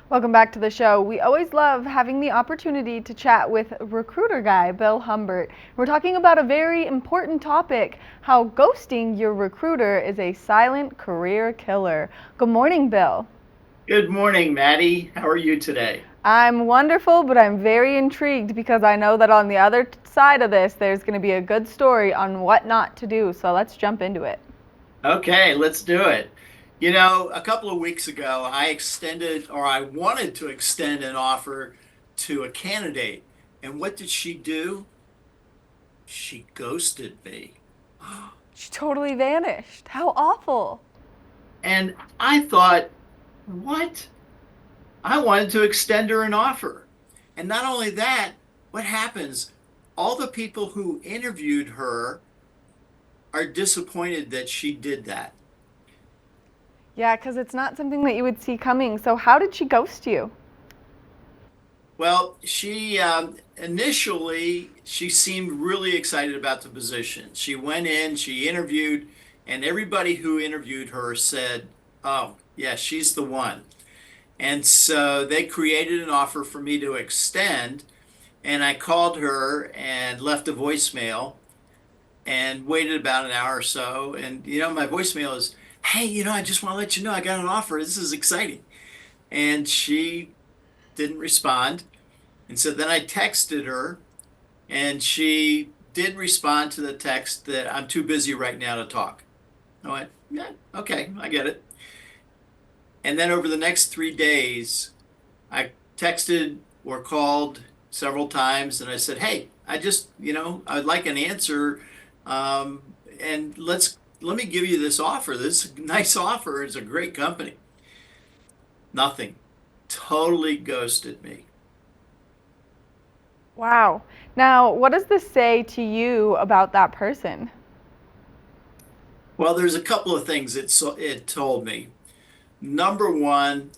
Welcome back to the show. We always love having the opportunity to chat with recruiter guy Bill Humbert. We're talking about a very important topic, how ghosting your recruiter is a silent career killer. Good morning, Bill. Good morning, Maddie. How are you today? I'm wonderful, but I'm very intrigued because I know that on the other side of this, there's going to be a good story on what not to do. So let's jump into it. Okay, let's do it. You know, a couple of weeks ago, I wanted to extend an offer to a candidate. And what did she do? She ghosted me. She totally vanished. How awful. And I thought, what? I wanted to extend her an offer. And not only that, what happens? All the people who interviewed her are disappointed that she did that. Yeah, because it's not something that you would see coming. So, how did she ghost you? Well, she initially she seemed really excited about the position. She went in, she interviewed, and everybody who interviewed her said, "Oh, yeah, she's the one." And so they created an offer for me to extend, and I called her and left a voicemail and waited about an hour or so. And my voicemail is, "Hey, I just want to let you know I got an offer. This is exciting." And she didn't respond. And so then I texted her, and she did respond to the text that I'm too busy right now to talk. I went, yeah, okay, I get it. And then over the next 3 days, I texted or called several times, and I said, hey, I'd like an answer. And let me give you this offer. This nice offer. It's a great company. Nothing. Totally ghosted me. Wow. Now, what does this say to you about that person? Well, there's a couple of things it told me. Number one,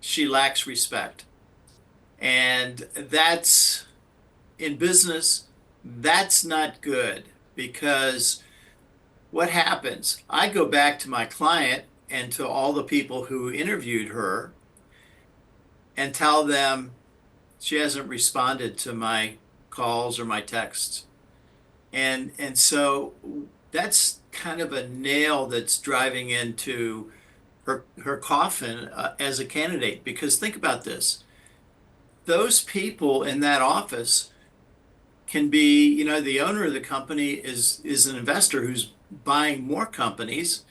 she lacks respect. And that's in business, that's not good because what happens? I go back to my client and to all the people who interviewed her and tell them she hasn't responded to my calls or my texts. And so that's kind of a nail that's driving into her coffin as a candidate. Because think about this: those people in that office can be, the owner of the company is an investor who's buying more companies,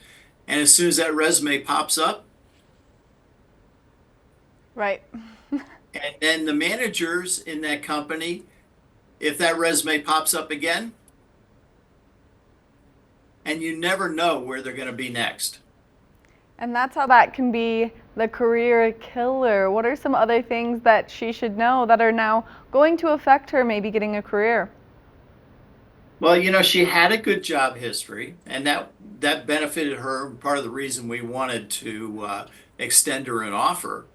and as soon as that resume pops up, Right. and then the managers in that company, if that resume pops up again, and you never know where they're going to be next. And that's how that can be the career killer. What are some other things that she should know that are now going to affect her maybe getting a career? Well, she had a good job history, and that benefited her. Part of the reason we wanted to extend her an offer.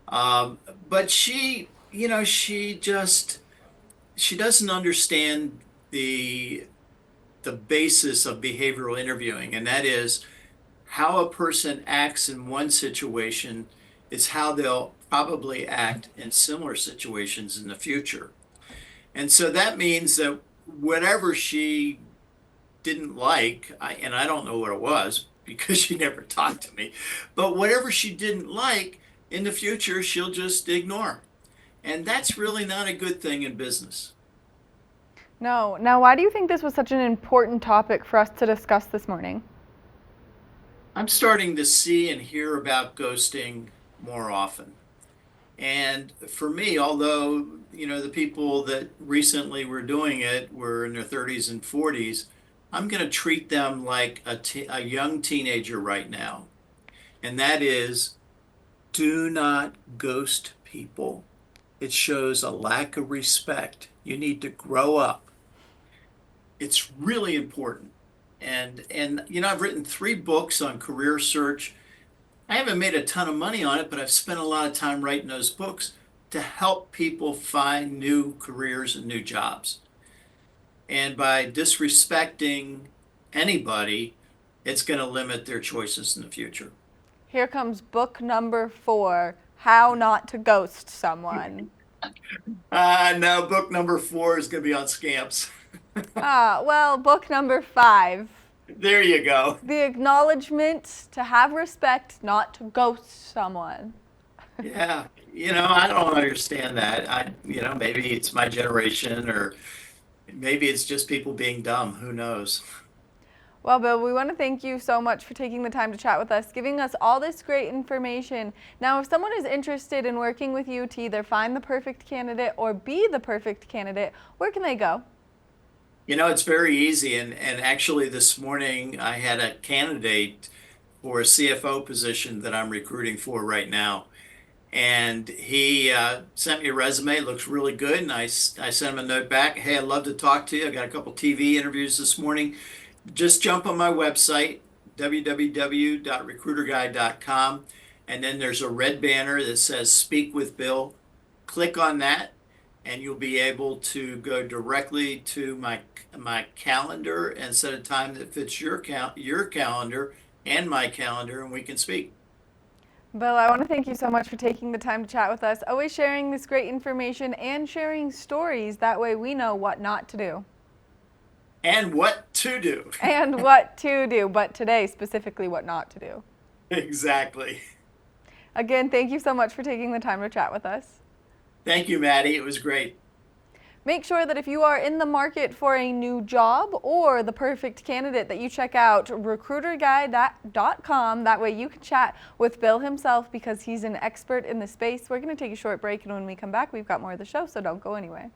But she doesn't understand the the basis of behavioral interviewing, and that is how a person acts in one situation is how they'll probably act in similar situations in the future. And so that means that whatever she didn't like, and I don't know what it was because she never talked to me, but whatever she didn't like in the future, she'll just ignore. And that's really not a good thing in business. No. Now, why do you think this was such an important topic for us to discuss this morning? I'm starting to see and hear about ghosting more often. And for me, although, the people that recently were doing it were in their 30s and 40s, I'm going to treat them like a young teenager right now. And that is, do not ghost people. It shows a lack of respect. You need to grow up. It's really important. And I've written 3 books on career search. I haven't made a ton of money on it, but I've spent a lot of time writing those books to help people find new careers and new jobs. And by disrespecting anybody, it's going to limit their choices in the future. Here comes book number 4, How Not to Ghost Someone. No, book number 4 is going to be on scamps. Well, book number 5. There you go. The Acknowledgement to Have Respect, Not to Ghost Someone. Yeah, I don't understand that. Maybe it's my generation, or maybe it's just people being dumb. Who knows? Well, Bill, we want to thank you so much for taking the time to chat with us, giving us all this great information. Now, if someone is interested in working with you to either find the perfect candidate or be the perfect candidate, where can they go? It's very easy. And actually, this morning I had a candidate for a CFO position that I'm recruiting for right now. And he sent me a resume, looks really good. And I sent him a note back. Hey, I'd love to talk to you. I got a couple TV interviews this morning. Just jump on my website, www.recruiterguy.com. And then there's a red banner that says Speak with Bill. Click on that, and you'll be able to go directly to my calendar and set a time that fits your calendar and my calendar, and we can speak. Bill, I want to thank you so much for taking the time to chat with us, always sharing this great information and sharing stories. That way we know what not to do. And what to do. And what to do, but today specifically what not to do. Exactly. Again, thank you so much for taking the time to chat with us. Thank you, Maddie. It was great. Make sure that if you are in the market for a new job or the perfect candidate, that you check out RecruiterGuy.com. That way you can chat with Bill himself, because he's an expert in the space. We're going to take a short break, and when we come back, we've got more of the show, so don't go anywhere.